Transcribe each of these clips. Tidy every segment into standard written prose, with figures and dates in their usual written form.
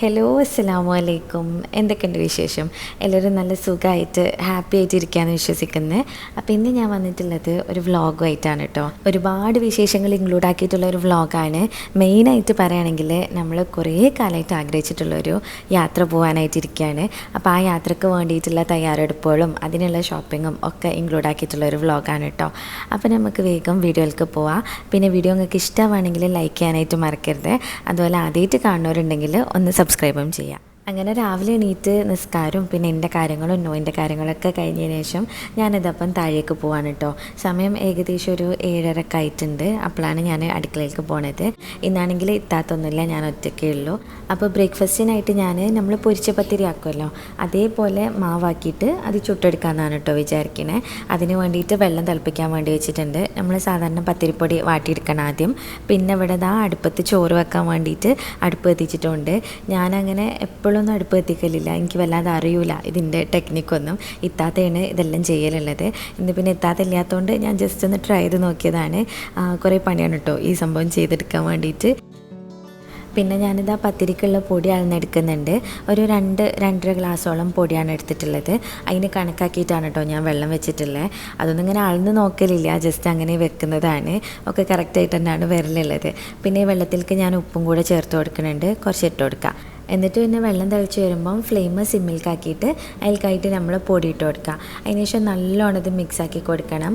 Hello, അസ്സലാമു അലൈക്കും. എന്തൊക്കെയുണ്ട് വിശേഷം? എല്ലാവരും നല്ല സുഖമായിട്ട് ഹാപ്പി ആയിട്ട് ഇരിക്കുകയെന്ന് വിശ്വസിക്കുന്നത്. അപ്പോൾ ഇന്ന് ഞാൻ വന്നിട്ടുള്ളത് ഒരു വ്ളോഗുമായിട്ടാണ് കേട്ടോ. ഒരുപാട് വിശേഷങ്ങൾ ഇൻക്ലൂഡ് ആക്കിയിട്ടുള്ള ഒരു വ്ളോഗാണ്. മെയിനായിട്ട് പറയുകയാണെങ്കിൽ നമ്മൾ കുറേ കാലമായിട്ട് ആഗ്രഹിച്ചിട്ടുള്ളൊരു യാത്ര പോകാനായിട്ടിരിക്കുകയാണ്. അപ്പോൾ ആ യാത്രയ്ക്ക് വേണ്ടിയിട്ടുള്ള തയ്യാറെടുപ്പുകളും അതിനുള്ള ഷോപ്പിങ്ങും ഒക്കെ ഇൻക്ലൂഡ് ആക്കിയിട്ടുള്ള ഒരു വ്ളോഗാണ് കേട്ടോ. അപ്പോൾ നമുക്ക് വേഗം വീഡിയോയിലേക്ക് പോവാം. പിന്നെ വീഡിയോ നിങ്ങൾക്ക് ഇഷ്ടമാണെങ്കിൽ ലൈക്ക് ചെയ്യാനായിട്ട് മറക്കരുത്. അതുപോലെ ആദ്യമായിട്ട് കാണുന്നവരുണ്ടെങ്കിൽ ഒന്ന് സബ്സ്ക്രൈബും ചെയ്യാം. അങ്ങനെ രാവിലെ എണീറ്റ് നിസ്കാരവും പിന്നെ എൻ്റെ കാര്യങ്ങളും നോയിൻ്റെ കാര്യങ്ങളൊക്കെ കഴിഞ്ഞതിന് ശേഷം ഞാനിതപ്പം താഴേക്ക് പോവാണ് കേട്ടോ. സമയം ഏകദേശം ഒരു 7:30 ആയിട്ടുണ്ട്. അപ്പോഴാണ് ഞാൻ അടുക്കളയിലേക്ക് പോണത്. ഇന്നാണെങ്കിൽ ഇത്താത്തൊന്നുമില്ല, ഞാൻ ഒറ്റയ്ക്കേ ഉള്ളൂ. അപ്പോൾ ബ്രേക്ക്ഫാസ്റ്റിനായിട്ട് നമ്മൾ പൊരിച്ച പത്തിരി ആക്കുമല്ലോ, അതേപോലെ മാവാക്കിയിട്ട് അത് ചുട്ടെടുക്കാമെന്നാണ് കേട്ടോ വിചാരിക്കുന്നത്. അതിന് വേണ്ടിയിട്ട് വെള്ളം തിളപ്പിക്കാൻ വേണ്ടി വെച്ചിട്ടുണ്ട്. നമ്മൾ സാധാരണ പത്തിരിപ്പൊടി വാട്ടിയെടുക്കണം ആദ്യം. പിന്നെ ഇവിടെ അടുപ്പത്ത് ചോറ് വെക്കാൻ വേണ്ടിയിട്ട് അടുപ്പ് എത്തിച്ചിട്ടുണ്ട്. ഞാനങ്ങനെ എപ്പോഴും അടുപ്പ് എത്തിക്കലില്ല, എനിക്ക് വല്ലാതെ അറിയൂല ഇതിൻ്റെ ടെക്നിക്കൊന്നും. ഇത്താത്തയാണ് ഇതെല്ലാം ചെയ്യലുള്ളത്. ഇന്ന് പിന്നെ ഇത്താത്ത ഇല്ലാത്തതുകൊണ്ട് ഞാൻ ജസ്റ്റ് ഒന്ന് ട്രൈ ചെയ്ത് നോക്കിയതാണ്. കുറേ പണിയാണ് കേട്ടോ ഈ സംഭവം ചെയ്തെടുക്കാൻ വേണ്ടിയിട്ട്. പിന്നെ ഞാനിതാ പത്തിരിക്കുള്ള പൊടി അളന്നെടുക്കുന്നുണ്ട്. ഒരു 2-2.5 ഗ്ലാസ്സോളം പൊടിയാണ് എടുത്തിട്ടുള്ളത്. അതിന് കണക്കാക്കിയിട്ടാണ് കേട്ടോ ഞാൻ വെള്ളം വെച്ചിട്ടുള്ളത്. അതൊന്നും ഇങ്ങനെ അളന്ന് നോക്കലില്ല, ജസ്റ്റ് അങ്ങനെ വെക്കുന്നതാണ്. ഒക്കെ കറക്റ്റായിട്ട് തന്നെയാണ് വരലുള്ളത്. പിന്നെ ഈ വെള്ളത്തിലേക്ക് ഞാൻ ഉപ്പും കൂടെ ചേർത്ത് കൊടുക്കുന്നുണ്ട്, കുറച്ച് ഇട്ട് കൊടുക്കുക. എന്നിട്ട് പിന്നെ വെള്ളം തിളച്ച് വരുമ്പം ഫ്ലെയിം സിമ്മിൽക്കാക്കിയിട്ട് അതിൽക്കായിട്ട് നമ്മൾ പൊടി ഇട്ട് കൊടുക്കുക. അതിനുശേഷം നല്ലോണം ഇത് മിക്സാക്കി കൊടുക്കണം.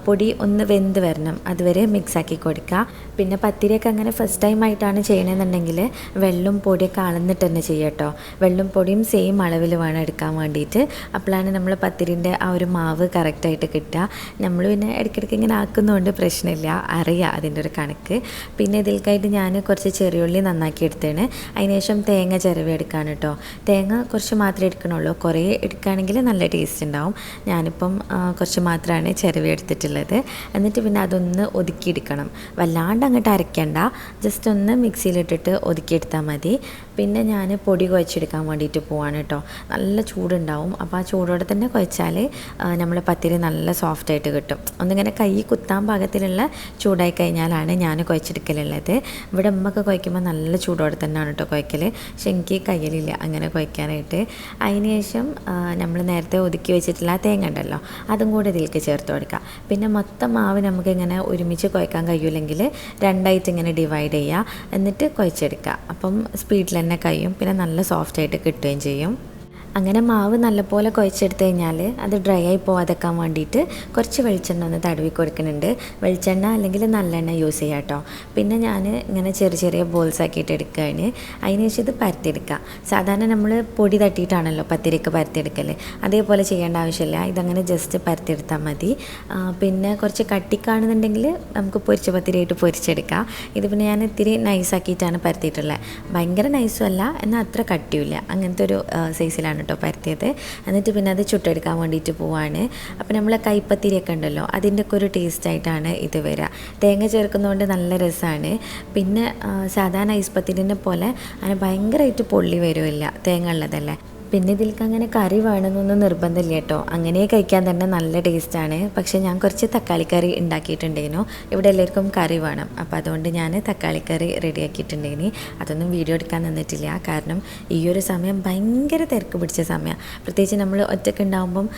പൊടി ഒന്ന് വെന്ത് വരണം, അതുവരെ മിക്സാക്കി കൊടുക്കുക. പിന്നെ പത്തിരിയൊക്കെ അങ്ങനെ ഫസ്റ്റ് ടൈം ആയിട്ടാണ് ചെയ്യണമെന്നുണ്ടെങ്കിൽ വെള്ളം പൊടിയൊക്കെ അളന്നിട്ട് തന്നെ ചെയ്യട്ടോ. വെള്ളം പൊടിയും സെയിം അളവിൽ വേണം എടുക്കാൻ വേണ്ടിയിട്ട്. അപ്പോഴാണ് നമ്മൾ പത്തിരിൻ്റെ ആ ഒരു മാവ് കറക്റ്റായിട്ട് കിട്ടുക. നമ്മൾ പിന്നെ ഇടയ്ക്കിടയ്ക്ക് ഇങ്ങനെ ആക്കുന്നതുകൊണ്ട് പ്രശ്നമില്ല, അറിയാം അതിൻ്റെ ഒരു കണക്ക്. പിന്നെ ഇതിൽക്കായിട്ട് ഞാൻ കുറച്ച് ചെറിയുള്ളി നന്നാക്കി എടുത്തേണ്. അതിനുശേഷം തേങ്ങ ചിരവി എടുക്കാൻ കേട്ടോ. തേങ്ങ കുറച്ച് മാത്രമേ എടുക്കണുള്ളൂ, കുറേ എടുക്കുകയാണെങ്കിൽ നല്ല ടേസ്റ്റ് ഉണ്ടാവും. ഞാനിപ്പം കുറച്ച് മാത്രമാണ് ചിരവി എടുത്തിട്ടുള്ളത്. എന്നിട്ട് പിന്നെ അതൊന്ന് ഒതുക്കിയെടുക്കണം. വല്ലാണ്ട് അങ്ങോട്ട് അരയ്ക്കണ്ട, ജസ്റ്റ് ഒന്ന് മിക്സിയിലിട്ടിട്ട് ഒതുക്കിയെടുത്താൽ മതി. പിന്നെ ഞാൻ പൊടി കുഴച്ചെടുക്കാൻ വേണ്ടിയിട്ട് പോവാണ് കേട്ടോ. നല്ല ചൂടുണ്ടാവും, അപ്പോൾ ആ ചൂടോടെ തന്നെ കുഴച്ചാൽ നമ്മൾ പത്തിരി നല്ല സോഫ്റ്റായിട്ട് കിട്ടും. ഒന്നിങ്ങനെ കൈ കുത്താൻ പാകത്തിലുള്ള ചൂടായി കഴിഞ്ഞാലാണ് ഞാൻ കുഴച്ചെടുക്കലുള്ളത്. ഇവിടെ ഉമ്മൊക്കെ കുഴയ്ക്കുമ്പോൾ നല്ല ചൂടോടെ തന്നെയാണ് കേട്ടോ കുഴക്കൽ. പക്ഷെ എനിക്ക് കയ്യിലില്ല അങ്ങനെ കുഴയ്ക്കാനായിട്ട്. അതിന് ശേഷം നമ്മൾ നേരത്തെ ഒതുക്കി വെച്ചിട്ടുള്ള തേങ്ങ ഉണ്ടല്ലോ, അതും കൂടെ ഇതിലേക്ക് ചേർത്ത് കൊടുക്കുക. പിന്നെ മൊത്തം മാവ് നമുക്കിങ്ങനെ ഒരുമിച്ച് കുഴക്കാൻ കഴിയില്ലെങ്കിൽ രണ്ടായിട്ട് ഇങ്ങനെ ഡിവൈഡ് ചെയ്യുക, എന്നിട്ട് കുഴച്ചെടുക്കുക. അപ്പം സ്പീഡിൽ തന്നെ കഴിയും, പിന്നെ നല്ല സോഫ്റ്റായിട്ട് കിട്ടുകയും ചെയ്യും. അങ്ങനെ മാവ് നല്ലപോലെ കുഴച്ചെടുത്ത് കഴിഞ്ഞാൽ അത് ഡ്രൈ ആയി പോകാതെക്കാൻ വേണ്ടിയിട്ട് കുറച്ച് വെളിച്ചെണ്ണ ഒന്ന് തടവി കൊടുക്കുന്നുണ്ട്. വെളിച്ചെണ്ണ അല്ലെങ്കിൽ നല്ലെണ്ണ യൂസ് ചെയ്യാം കേട്ടോ. പിന്നെ ഞാൻ ഇങ്ങനെ ചെറിയ ചെറിയ ബോൾസ് ആക്കിയിട്ട് എടുക്കുകയാണ്. അതിന് ശേഷം ഇത് പരത്തിയെടുക്കുക. സാധാരണ നമ്മൾ പൊടി തട്ടിയിട്ടാണല്ലോ പത്തിരിക്ക് പരത്തിയെടുക്കൽ, അതേപോലെ ചെയ്യേണ്ട ആവശ്യമില്ല. ഇതങ്ങനെ ജസ്റ്റ് പരത്തിയെടുത്താൽ മതി. പിന്നെ കുറച്ച് കട്ടിക്കാണെന്നുണ്ടെങ്കിൽ നമുക്ക് പൊരിച്ച പത്തിരിയായിട്ട് പൊരിച്ചെടുക്കാം. ഇത് പിന്നെ ഞാൻ ഇത്തിരി നൈസാക്കിയിട്ടാണ് പരത്തിയിട്ടുള്ളത്. ഭയങ്കര നൈസും അല്ല, എന്നാൽ അത്ര കട്ടിയുമില്ല, അങ്ങനത്തെ ഒരു സൈസിലാണ് കേട്ടോ പരത്തിയത്. എന്നിട്ട് പിന്നെ അത് ചുട്ടെടുക്കാൻ വേണ്ടിയിട്ട് പോവാണ്. അപ്പോൾ നമ്മൾ കൈപ്പത്തിരിയൊക്കെ ഉണ്ടല്ലോ, അതിൻ്റെയൊക്കെ ഒരു ടേസ്റ്റായിട്ടാണ് ഇത് വരിക. തേങ്ങ ചേർക്കുന്നതുകൊണ്ട് നല്ല രസമാണ്. പിന്നെ സാധാരണ ഐസ് പത്തിരിനെ പോലെ അങ്ങനെ ഭയങ്കരമായിട്ട് പൊള്ളി വരുമില്ല, തേങ്ങ ഉള്ളതല്ലേ. പിന്നെ ഇതിലേക്ക് അങ്ങനെ കറി വേണമെന്നൊന്നും നിർബന്ധമില്ല കേട്ടോ, അങ്ങനെ കഴിക്കാൻ തന്നെ നല്ല ടേസ്റ്റാണ്. പക്ഷേ ഞാൻ കുറച്ച് തക്കാളിക്കറി ഉണ്ടാക്കിയിട്ടുണ്ടായിരുന്നു. ഇവിടെ എല്ലാവർക്കും കറി വേണം, അപ്പോൾ അതുകൊണ്ട് ഞാൻ തക്കാളിക്കറി റെഡിയാക്കിയിട്ടുണ്ടായിന്. അതൊന്നും വീഡിയോ എടുക്കാൻ നിന്നിട്ടില്ല, കാരണം ഈ ഒരു സമയം ഭയങ്കര തിരക്ക് പിടിച്ച സമയമാണ്. പ്രത്യേകിച്ച് നമ്മൾ ഒറ്റയ്ക്ക് ഉണ്ടാകുമ്പം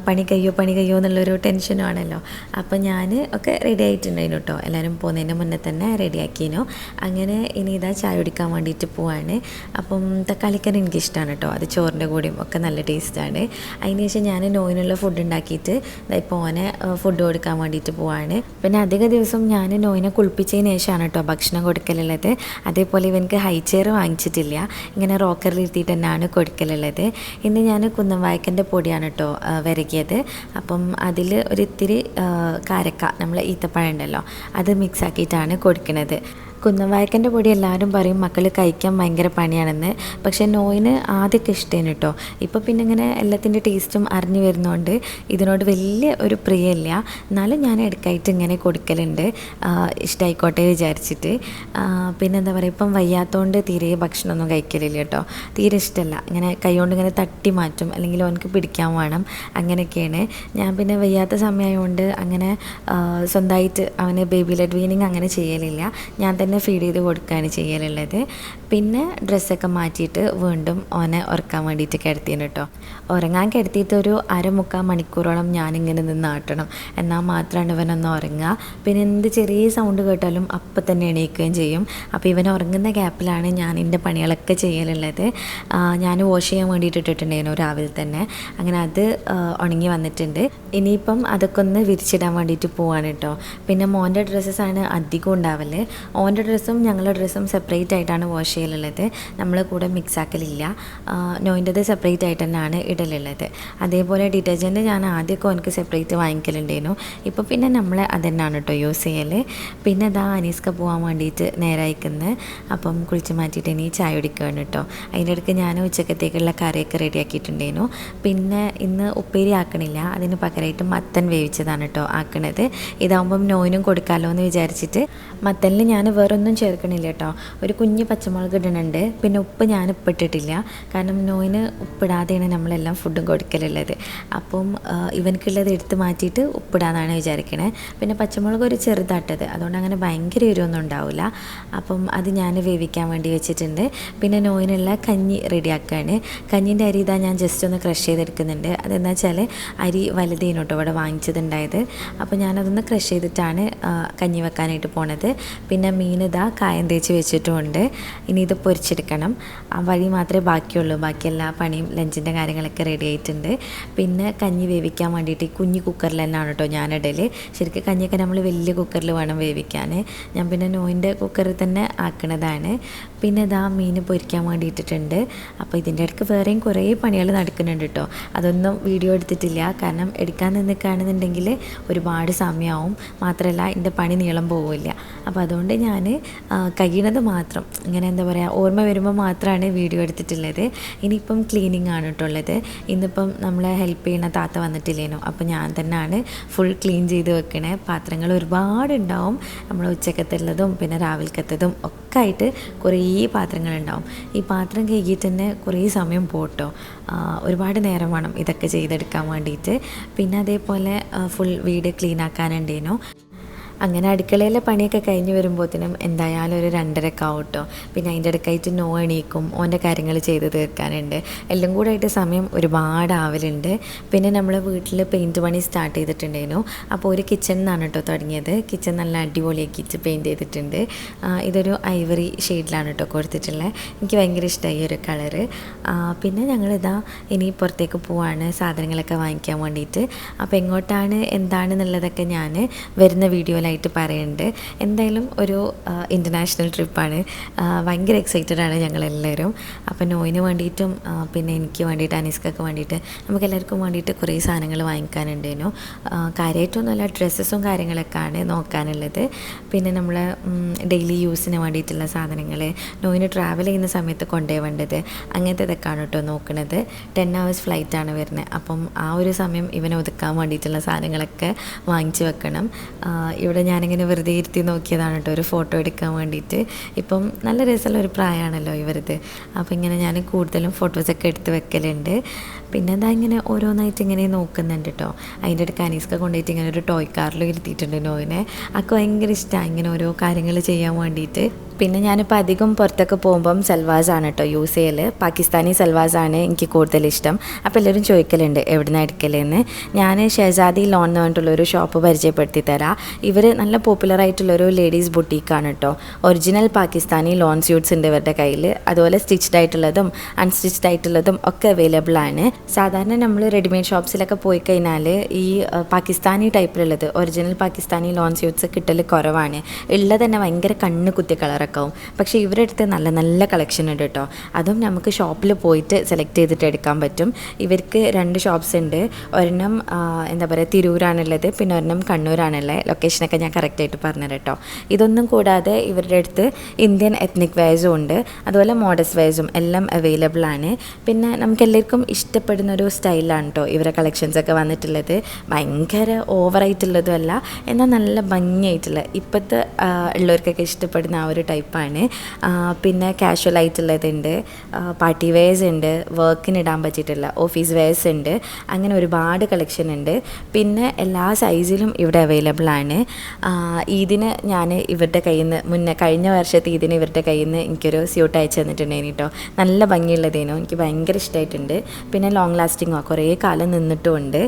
പണി കഴിയോ എന്നുള്ളൊരു ടെൻഷനുമാണല്ലോ. അപ്പോൾ ഞാൻ ഒക്കെ റെഡി ആയിട്ടുണ്ടായിരുന്നു കേട്ടോ. എല്ലാവരും പോകുന്നതിന് മുന്നേ തന്നെ റെഡിയാക്കിയിരുന്നു. അങ്ങനെ ഇനി ഇതാ ചായ കുടിക്കാൻ വേണ്ടിയിട്ട് പോവാണ്. അപ്പം തക്കാളിക്കറി എനിക്കിഷ്ടമാണ് കേട്ടോ, അത് ചോറിൻ്റെ കൂടെയും ഒക്കെ നല്ല ടേസ്റ്റാണ്. അതിന് ശേഷം ഞാൻ നോയിനുള്ള ഫുഡ് ഉണ്ടാക്കിയിട്ട് ഇപ്പോൾ ഓനെ ഫുഡ് കൊടുക്കാൻ വേണ്ടിയിട്ട് പോവാണ്. പിന്നെ അധിക ദിവസം ഞാൻ നോയിനെ കുളിപ്പിച്ചതിന് ശേഷമാണ് കേട്ടോ ഭക്ഷണം കൊടുക്കലുള്ളത്. അതേപോലെ ഇവനക്ക് ഹൈ ചെയർ വാങ്ങിച്ചിട്ടില്ല, ഇങ്ങനെ റോക്കറിൽ ഇരുത്തിയിട്ട് തന്നെയാണ് കൊടുക്കലുള്ളത്. ഇന്ന് ഞാൻ കുന്നംവായക്കൻ്റെ പൊടിയാണ് കേട്ടോ വിരകിയത്. അപ്പം അതിൽ ഒരിത്തിരി കാരക്ക, നമ്മൾ ഈത്തപ്പഴം ഉണ്ടല്ലോ, അത് മിക്സ് ആക്കിയിട്ടാണ് കൊടുക്കുന്നത്. കുന്നംവായക്കൻ്റെ പൊടി എല്ലാവരും പറയും മക്കൾ കഴിക്കാൻ ഭയങ്കര പണിയാണെന്ന്. പക്ഷേ നോയിന് ആദ്യമൊക്കെ ഇഷ്ടമാണ് കേട്ടോ. ഇപ്പോൾ പിന്നെ ഇങ്ങനെ എല്ലാത്തിൻ്റെ ടേസ്റ്റും അറിഞ്ഞു വരുന്നതുകൊണ്ട് ഇതിനോട് വലിയ ഒരു പ്രിയമില്ല. എന്നാലും ഞാൻ ഇടയ്ക്കായിട്ട് ഇങ്ങനെ കൊടുക്കലുണ്ട്, ഇഷ്ടമായിക്കോട്ടെ വിചാരിച്ചിട്ട്. പിന്നെ എന്താ പറയുക, ഇപ്പം വയ്യാത്തതുകൊണ്ട് തീരെ ഭക്ഷണമൊന്നും കഴിക്കലില്ല കേട്ടോ. തീരെ ഇഷ്ടമല്ല, ഇങ്ങനെ കൈകൊണ്ട് ഇങ്ങനെ തട്ടി മാറ്റും, അല്ലെങ്കിൽ അവനക്ക് പിടിക്കാൻ വേണം, അങ്ങനെയൊക്കെയാണ്. ഞാൻ പിന്നെ വയ്യാത്ത സമയമായതുകൊണ്ട് അങ്ങനെ സ്വന്തമായിട്ട് അവന് ബേബി ലെഡ് വീനിങ് അങ്ങനെ ചെയ്യലില്ല. ഞാൻ തന്നെ തന്നെ ഫീഡ് ചെയ്ത് കൊടുക്കുകയാണ് ചെയ്യലുള്ളത്. പിന്നെ ഡ്രസ്സൊക്കെ മാറ്റിയിട്ട് വീണ്ടും ഓനെ ഉറക്കാൻ വേണ്ടിയിട്ട് കിടത്തിയാണ് കേട്ടോ. ഉറങ്ങാൻ കിടത്തിയിട്ട് ഒരു അരമുക്കാൽ മണിക്കൂറോളം ഞാനിങ്ങനെ നിന്നാട്ടണം, എന്നാൽ മാത്രമാണ് ഇവനൊന്ന് ഉറങ്ങുക. പിന്നെ എന്ത് ചെറിയ സൗണ്ട് കേട്ടാലും അപ്പം തന്നെ എണീക്കുകയും ചെയ്യും. അപ്പോൾ ഇവൻ ഉറങ്ങുന്ന ഗ്യാപ്പിലാണ് ഞാൻ എൻ്റെ പണികളൊക്കെ ചെയ്യലുള്ളത്. ഞാൻ വാഷ് ചെയ്യാൻ വേണ്ടിയിട്ട് ഇട്ടിട്ടുണ്ടായിരുന്നു രാവിലെ തന്നെ. അങ്ങനെ അത് ഉണങ്ങി വന്നിട്ടുണ്ട്. ഇനിയിപ്പം അതൊക്കെ ഒന്ന് വിരിച്ചിടാൻ വേണ്ടിയിട്ട് പോവാണ് കേട്ടോ. പിന്നെ മോൻ്റെ ഡ്രസ്സസാണ് അധികം ഉണ്ടാവല്. ഓൻ്റെ ഡ്രസ്സും ഞങ്ങളുടെ ഡ്രസ്സും സെപ്പറേറ്റ് ആയിട്ടാണ് വാഷ് ചെയ്യലുള്ളത്, നമ്മൾ കൂടെ മിക്സ് ആക്കലില്ല. നോയിൻ്റെത് സെപ്പറേറ്റ് ആയിട്ട് തന്നെയാണ് ഇടലുള്ളത്. അതേപോലെ ഡിറ്റർജൻറ്റ് ഞാൻ ആദ്യമൊക്കെ എനിക്ക് സെപ്പറേറ്റ് വാങ്ങിക്കലുണ്ടായിരുന്നു. ഇപ്പോൾ പിന്നെ നമ്മൾ അതുതന്നെയാണ് കേട്ടോ യൂസ് ചെയ്യൽ. പിന്നെ ഇതാ അനീസ്ക പോകാൻ വേണ്ടിയിട്ട് നേരായിക്കുന്നത്. അപ്പം കുളിച്ച് മാറ്റിയിട്ട് ഇനി ചായ കുടിക്കുകയാണ് കേട്ടോ. അതിൻ്റെ ഇടയ്ക്ക് ഞാൻ ഉച്ചക്കത്തേക്കുള്ള കറിയൊക്കെ റെഡിയാക്കിയിട്ടുണ്ടായിരുന്നു. പിന്നെ ഇന്ന് ഉപ്പേരി ആക്കണില്ല, അതിന് പകരമായിട്ട് മത്തൻ വേവിച്ചതാണ് കേട്ടോ ആക്കണത്. ഇതാകുമ്പം നോയിനും കൊടുക്കാമല്ലോ എന്ന് വിചാരിച്ചിട്ട് മത്തനിൽ ഞാൻ വേറൊന്നും ചേർക്കണില്ല കേട്ടോ. ഒരു കുഞ്ഞ് പച്ചമുളക് ഇടുന്നുണ്ട്. പിന്നെ ഉപ്പ് ഞാൻ ഇട്ടിട്ടില്ല, കാരണം നോയിന് ഉപ്പിടാതെയാണ് നമ്മളെല്ലാം ഫുഡും കൊടുക്കലുള്ളത്. അപ്പം ഇവനക്കുള്ളത് എടുത്ത് മാറ്റിയിട്ട് ഉപ്പിടാന്നാണ് വിചാരിക്കണേ. പിന്നെ പച്ചമുളക് ഒരു ചെറുതാട്ടത്, അതുകൊണ്ട് അങ്ങനെ ഭയങ്കര എരിവൊന്നും ഉണ്ടാവില്ല. അപ്പം അത് ഞാൻ വേവിക്കാൻ വേണ്ടി വെച്ചിട്ടുണ്ട്. പിന്നെ നോയിനുള്ള കഞ്ഞി റെഡിയാക്കുകയാണ്. കഞ്ഞിൻ്റെ അരി ഇതാ ഞാൻ ജസ്റ്റ് ഒന്ന് ക്രഷ് ചെയ്തെടുക്കുന്നുണ്ട്. അതെന്താ വെച്ചാൽ അരി വലുതേനു കേട്ടോ ഇവിടെ വാങ്ങിച്ചതുണ്ടായത്. അപ്പോൾ ഞാനതൊന്ന് ക്രഷ് ചെയ്തിട്ടാണ് കഞ്ഞി വെക്കാനായിട്ട് പോണത്. പിന്നെ മീൻ ഇതാ കായം തേച്ച് വെച്ചിട്ടുമുണ്ട്. ഇനി ഇത് പൊരിച്ചെടുക്കണം. ആ വഴി മാത്രമേ ബാക്കിയുള്ളൂ, ബാക്കി എല്ലാ പണിയും ലഞ്ചിൻ്റെ കാര്യങ്ങളൊക്കെ റെഡി ആയിട്ടുണ്ട്. പിന്നെ കഞ്ഞി വേവിക്കാൻ വേണ്ടിയിട്ട് ഈ കുഞ്ഞു കുക്കറിൽ തന്നെയാണ് കേട്ടോ ഞാനിടൽ. ശരിക്കും കഞ്ഞിയൊക്കെ നമ്മൾ വലിയ കുക്കറിൽ വേണം വേവിക്കാൻ. ഞാൻ പിന്നെ നോയിൻ്റെ കുക്കറിൽ തന്നെ ആക്കണതാണ്. പിന്നെ ഇതാ മീൻ പൊരിക്കാൻ വേണ്ടിയിട്ടിട്ടുണ്ട്. അപ്പോൾ ഇതിൻ്റെ ഇടയ്ക്ക് വേറെയും കുറേ പണികൾ നടക്കുന്നുണ്ട് കേട്ടോ. അതൊന്നും വീഡിയോ എടുത്തിട്ടില്ല, കാരണം എടുക്കാൻ നിൽക്കുകയാണെന്നുണ്ടെങ്കിൽ ഒരുപാട് സമയമാവും. മാത്രമല്ല എൻ്റെ പണി നീളം പോവില്ല. അപ്പോൾ അതുകൊണ്ട് ഞാൻ കഴിയണത് മാത്രം ഇങ്ങനെ എന്താ പറയുക, ഓർമ്മ വരുമ്പോൾ മാത്രമാണ് വീഡിയോ എടുത്തിട്ടുള്ളത്. ഇനിയിപ്പം ക്ലീനിങ് ആണ് കേട്ടോ ഉള്ളത്. ഇന്നിപ്പം നമ്മളെ ഹെൽപ്പ് ചെയ്യുന്ന താത്ത വന്നിട്ടില്ലേനോ, അപ്പോൾ ഞാൻ തന്നെയാണ് ഫുൾ ക്ലീൻ ചെയ്ത് വെക്കണേ. പാത്രങ്ങൾ ഒരുപാടുണ്ടാവും, നമ്മൾ ഉച്ചക്കത്തുള്ളതും പിന്നെ രാവിലക്കത്തതും ഒക്കെ ആയിട്ട് കുറേ പാത്രങ്ങളുണ്ടാവും. ഈ പാത്രം കഴുകിയിട്ട് തന്നെ കുറേ സമയം പോട്ടോ, ഒരുപാട് നേരം വേണം ഇതൊക്കെ ചെയ്തെടുക്കാൻ വേണ്ടിയിട്ട്. പിന്നെ അതേപോലെ ഫുൾ വീട് ക്ലീൻ ആക്കാനുണ്ടേനോ. അങ്ങനെ അടുക്കളയിലെ പണിയൊക്കെ കഴിഞ്ഞ് വരുമ്പോഴത്തേനും എന്തായാലും ഒരു 2:30 ആവും കേട്ടോ. പിന്നെ അതിൻ്റെ ഇടയ്ക്കായിട്ട് നോ എണീക്കും, ഓൻ്റെ കാര്യങ്ങൾ ചെയ്ത് തീർക്കാനുണ്ട്. എല്ലാം കൂടെ ആയിട്ട് സമയം ഒരുപാട് ആവലുണ്ട്. പിന്നെ നമ്മൾ വീട്ടിൽ പെയിൻറ്റ് പണി സ്റ്റാർട്ട് ചെയ്തിട്ടുണ്ടായിരുന്നു. അപ്പോൾ ഒരു കിച്ചൺ നിന്നാണ് കേട്ടോ തുടങ്ങിയത്. കിച്ചൺ നല്ല അടിപൊളിയാക്കിയിട്ട് പെയിൻറ്റ് ചെയ്തിട്ടുണ്ട്. ഇതൊരു ഐവറി ഷെയ്ഡിലാണ് കേട്ടോ കൊടുത്തിട്ടുള്ളത്. എനിക്ക് ഭയങ്കര ഇഷ്ടമായി ഒരു കളറ്. പിന്നെ ഞങ്ങളിതാ ഇനി പുറത്തേക്ക് പോവാണ് സാധനങ്ങളൊക്കെ വാങ്ങിക്കാൻ വേണ്ടിയിട്ട്. അപ്പോൾ എങ്ങോട്ടാണ് എന്താണെന്നുള്ളതൊക്കെ ഞാൻ വരുന്ന വീഡിയോയിൽ ആയിട്ട് പറയുന്നുണ്ട്. എന്തായാലും ഒരു ഇൻ്റർനാഷണൽ ട്രിപ്പാണ്. ഭയങ്കര എക്സൈറ്റഡ് ആണ് ഞങ്ങളെല്ലാവരും. അപ്പോൾ നോയിന് വേണ്ടിയിട്ടും പിന്നെ എനിക്ക് വേണ്ടിയിട്ട് അനീസ്ക്കൊക്കെ വേണ്ടിയിട്ട് നമുക്കെല്ലാവർക്കും വേണ്ടിയിട്ട് കുറേ സാധനങ്ങൾ വാങ്ങിക്കാനുണ്ടായിരുന്നു. കാര്യമായിട്ടൊന്നുമല്ല, ഡ്രസ്സസും കാര്യങ്ങളൊക്കെയാണ് നോക്കാനുള്ളത്. പിന്നെ നമ്മൾ ഡെയിലി യൂസിന് വേണ്ടിയിട്ടുള്ള സാധനങ്ങൾ, നോയിന് ട്രാവൽ ചെയ്യുന്ന സമയത്ത് കൊണ്ടുപോവേണ്ടത്, അങ്ങനത്തെ ഇതൊക്കെയാണ് കേട്ടോ നോക്കുന്നത്. 10 hours ഫ്ലൈറ്റാണ് വരുന്നത്. അപ്പം ആ ഒരു സമയം ഇവനെ ഒതുക്കാൻ വേണ്ടിയിട്ടുള്ള സാധനങ്ങളൊക്കെ വാങ്ങിച്ച് വെക്കണം. ഇവിടെ ഞാനിങ്ങനെ വെറുതെ ഇരുത്തി നോക്കിയതാണ് കേട്ടോ ഒരു ഫോട്ടോ എടുക്കാൻ വേണ്ടിയിട്ട്. ഇപ്പം നല്ല രസമുള്ള ഒരു പ്രായമാണല്ലോ ഇവരത്. അപ്പോൾ ഇങ്ങനെ ഞാൻ കൂടുതലും ഫോട്ടോസൊക്കെ എടുത്ത് വെക്കലുണ്ട്. പിന്നെ എന്താ ഇങ്ങനെ ഓരോന്നായിട്ട് ഇങ്ങനെ നോക്കുന്നുണ്ട് കേട്ടോ. അതിൻ്റെ ഇടയ്ക്ക് അനീസ്ക കൊണ്ടുപോയിട്ട് ഇങ്ങനെ ഒരു ടോയ് കാറിൽ ഇരുത്തിയിട്ടുണ്ട് നോയിനെ. അതൊക്കെ ഭയങ്കര ഇഷ്ടമാണ് ഇങ്ങനെ ഓരോ കാര്യങ്ങൾ ചെയ്യാൻ വേണ്ടിയിട്ട്. പിന്നെ ഞാനിപ്പോൾ അധികം പുറത്തൊക്കെ പോകുമ്പം സൽവാസാണ് കേട്ടോ യൂസ് ചെയ്യൽ. പാകിസ്ഥാനി സൽവാസാണ് എനിക്ക് കൂടുതൽ ഇഷ്ടം. അപ്പോൾ എല്ലാവരും ചോദിക്കലുണ്ട് എവിടെ നിന്നാണ് എടുക്കലെന്ന്. ഞാൻ ഷെഹസാദി ലോൺ എന്ന് പറഞ്ഞിട്ടുള്ളൊരു ഷോപ്പ് പരിചയപ്പെടുത്തി തരാം. ഇവർ നല്ല പോപ്പുലറായിട്ടുള്ളൊരു ലേഡീസ് ബുട്ടീക്കാണ് കേട്ടോ. ഒറിജിനൽ പാകിസ്ഥാനി ലോൺ സ്യൂട്ട്സ് ഉണ്ട് ഇവരുടെ കയ്യിൽ. അതുപോലെ സ്റ്റിച്ച്ഡ് ആയിട്ടുള്ളതും അൺസ്റ്റിച്ച്ഡ് ആയിട്ടുള്ളതും ഒക്കെ അവൈലബിൾ ആണ്. സാധാരണ നമ്മൾ റെഡിമെയ്ഡ് ഷോപ്സിലൊക്കെ പോയി കഴിഞ്ഞാൽ ഈ പാകിസ്ഥാനി ടൈപ്പിലുള്ളത് ഒറിജിനൽ പാകിസ്ഥാനി ലോൺ സ്യൂട്ട്സ് കിട്ടൽ കുറവാണ്. ഉള്ളത് തന്നെ ഭയങ്കര കണ്ണ് കുത്തിയ കളറൊക്കെ ആവും. പക്ഷേ ഇവരുടെ അടുത്ത് നല്ല നല്ല കളക്ഷൻ ഉണ്ട് കേട്ടോ. അതും നമുക്ക് ഷോപ്പിൽ പോയിട്ട് സെലക്ട് ചെയ്തിട്ട് എടുക്കാൻ പറ്റും. ഇവർക്ക് 2 ഷോപ്സ് ഉണ്ട്. ഒരെണ്ണം എന്താ പറയുക തിരൂരാണുള്ളത്, പിന്നെ ഒരെണ്ണം കണ്ണൂരാണുള്ളത്. ലൊക്കേഷനൊക്കെ ഞാൻ കറക്റ്റായിട്ട് പറഞ്ഞുതരാം കേട്ടോ. ഇതൊന്നും കൂടാതെ ഇവരുടെ അടുത്ത് ഇന്ത്യൻ എത്നിക് വെയർസും ഉണ്ട്, അതുപോലെ മോഡസ്റ്റ് വെയർസും എല്ലാം അവൈലബിൾ ആണ്. പിന്നെ നമുക്ക് എല്ലാവർക്കും ഇഷ്ടപ്പെടുന്ന ഒരു സ്റ്റൈലാണ് കേട്ടോ ഇവരുടെ കളക്ഷൻസൊക്കെ വന്നിട്ടുള്ളത്. ഭയങ്കര ഓവറായിട്ടുള്ളതും അല്ല, എന്നാൽ നല്ല ഭംഗിയായിട്ടുള്ള ഇപ്പോഴത്തെ ഉള്ളവർക്കൊക്കെ ഇഷ്ടപ്പെടുന്ന ആ ഒരു ടൈപ്പ് ടൈപ്പാണ്. പിന്നെ കാഷ്വൽ ആയിട്ടുള്ളതുണ്ട്, പാർട്ടി വെയർസ് ഉണ്ട്, വർക്കിന് ഇടാൻ പറ്റിയിട്ടുള്ള ഓഫീസ് വെയർസ് ഉണ്ട്. അങ്ങനെ ഒരുപാട് കളക്ഷൻ ഉണ്ട്. പിന്നെ എല്ലാ സൈസിലും ഇവിടെ അവൈലബിൾ ആണ്. ഇതിന് ഞാൻ ഇവരുടെ കയ്യിൽ നിന്ന് കഴിഞ്ഞ വർഷത്തെ ഇതിന് ഇവരുടെ കയ്യിൽ നിന്ന് എനിക്കൊരു സ്യൂട്ട് അയച്ചു തന്നിട്ടുണ്ടായിരുന്നു കേട്ടോ. നല്ല ഭംഗിയുള്ളതേനു, എനിക്ക് ഭയങ്കര ഇഷ്ടമായിട്ടുണ്ട്. പിന്നെ ലോങ് ലാസ്റ്റിങ്ങോ കുറേ കാലം നിന്നിട്ടുമുണ്ട്.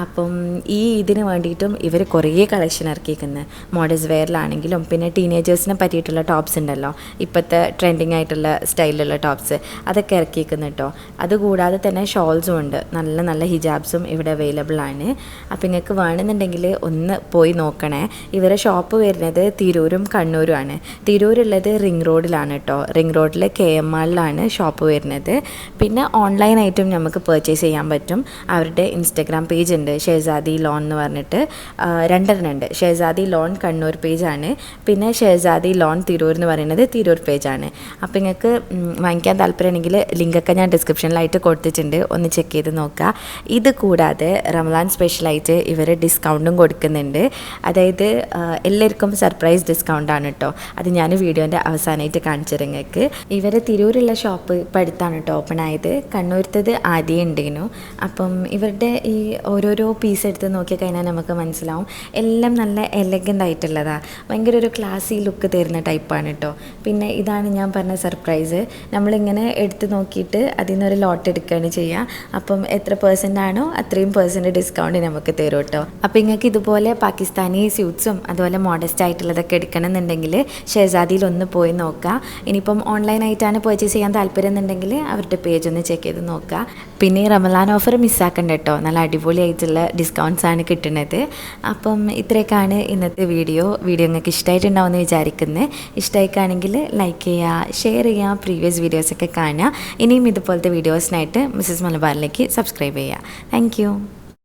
അപ്പം ഇതിന് വേണ്ടിയിട്ടും ഇവർ കുറേ കളക്ഷൻ ഇറക്കിയിരിക്കുന്നത്, മോഡേഴ്സ് വെയറിലാണെങ്കിലും പിന്നെ ടീനേജേഴ്സിനെ പറ്റിയിട്ടുള്ള ടോപ്സ് ഉണ്ടല്ലോ, ഇപ്പോഴത്തെ ട്രെൻഡിങ് ആയിട്ടുള്ള സ്റ്റൈലിലുള്ള ടോപ്സ്, അതൊക്കെ ഇറക്കിയിരിക്കുന്നു കേട്ടോ. അതുകൂടാതെ തന്നെ ഷോൾസും ഉണ്ട്, നല്ല നല്ല ഹിജാബ്സും ഇവിടെ അവൈലബിൾ ആണ്. അപ്പം നിങ്ങൾക്ക് വേണമെന്നുണ്ടെങ്കിൽ ഒന്ന് പോയി നോക്കണേ. ഇവരെ ഷോപ്പ് വരുന്നത് തിരൂരും കണ്ണൂരുമാണ്. തിരൂരുള്ളത് റിംഗ് റോഡിലാണ് കേട്ടോ. റിംഗ് റോഡിൽ KMR ഷോപ്പ് വരുന്നത്. പിന്നെ ഓൺലൈനായിട്ടും നമുക്ക് പർച്ചേസ് ചെയ്യാൻ പറ്റും. അവരുടെ ഇൻസ്റ്റഗ്രാം പേജ് ഉണ്ട്, ഷെഹസാദി ലോൺ എന്ന് പറഞ്ഞിട്ട് രണ്ടെണ്ണം ഉണ്ട്. ഷെഹസാദി ലോൺ കണ്ണൂർ പേജാണ്, പിന്നെ ഷെഹസാദി ലോൺ തിരൂർ എന്ന് പറയുന്നത് തിരൂർ പേജാണ്. അപ്പോൾ നിങ്ങൾക്ക് വാങ്ങിക്കാൻ താല്പര്യമുണ്ടെങ്കിൽ ലിങ്കൊക്കെ ഞാൻ ഡിസ്ക്രിപ്ഷനിലായിട്ട് കൊടുത്തിട്ടുണ്ട്, ഒന്ന് ചെക്ക് ചെയ്ത് നോക്കുക. ഇത് കൂടാതെ റമദാൻ സ്പെഷ്യലായിട്ട് ഇവർ ഡിസ്കൗണ്ടും കൊടുക്കുന്നുണ്ട്. അതായത് എല്ലാവർക്കും സർപ്രൈസ് ഡിസ്കൗണ്ടാണ് കേട്ടോ. അത് ഞാൻ വീഡിയോൻ്റെ അവസാനമായിട്ട് കാണിച്ചു നിങ്ങൾക്ക്. ഇവർ തിരൂരുള്ള ഷോപ്പ് ഇപ്പോൾ അടുത്താണ് കേട്ടോ ഓപ്പൺ ആയത്. കണ്ണൂരത്തത് ആദ്യം ഉണ്ടേനു. അപ്പം ഇവരുടെ ഈ ഓരോരോ പീസ് എടുത്ത് നോക്കിക്കഴിഞ്ഞാൽ നമുക്ക് മനസ്സിലാവും എല്ലാം നല്ല എലഗൻ്റ് ആയിട്ടുള്ളതാണ്. ഭയങ്കര ഒരു ക്ലാസി ലുക്ക് തരുന്ന ടൈപ്പാണ് കേട്ടോ. പിന്നെ ഇതാണ് ഞാൻ പറഞ്ഞ സർപ്രൈസ്. നമ്മളിങ്ങനെ എടുത്ത് നോക്കിയിട്ട് അതിൽ നിന്നൊരു ലോട്ട് എടുക്കുകയാണ് ചെയ്യുക. അപ്പം എത്ര % ആണോ അത്രയും % ഡിസ്കൗണ്ട് നമുക്ക് തരും കേട്ടോ. അപ്പോൾ നിങ്ങൾക്ക് ഇതുപോലെ പാകിസ്ഥാനി സ്യൂട്ട്സും അതുപോലെ മോഡസ്റ്റ് ആയിട്ടുള്ളതൊക്കെ എടുക്കണമെന്നുണ്ടെങ്കിൽ ഷെഹസാദിയിൽ ഒന്ന് പോയി നോക്കുക. ഇനിയിപ്പം ഓൺലൈനായിട്ടാണ് പർച്ചേസ് ചെയ്യാൻ താല്പര്യം എന്നുണ്ടെങ്കിൽ അവരുടെ പേജ് ഒന്ന് ചെക്ക് ചെയ്ത് നോക്കുക. പിന്നെ ഈ റമദാൻ ഓഫർ മിസ്സാക്കണ്ട കേട്ടോ, നല്ല അടിപൊളിയായിട്ടുള്ള ഡിസ്കൗണ്ട്സ് ആണ് കിട്ടുന്നത്. അപ്പം ഇത്രയൊക്കെയാണ് ഇന്നത്തെ വീഡിയോ നിങ്ങൾക്ക് ഇഷ്ടമായിട്ടുണ്ടാവുമെന്ന് വിചാരിക്കുന്നത്. ഇഷ്ടമായിക്കാണെങ്കിൽ ലൈക്ക് ചെയ്യുക, ഷെയർ ചെയ്യുക, പ്രീവിയസ് വീഡിയോസൊക്കെ കാണുക. ഇനിയും ഇതുപോലത്തെ വീഡിയോസിനായിട്ട് മിസ്സസ് മലബാറിലേക്ക് സബ്സ്ക്രൈബ് ചെയ്യുക. താങ്ക്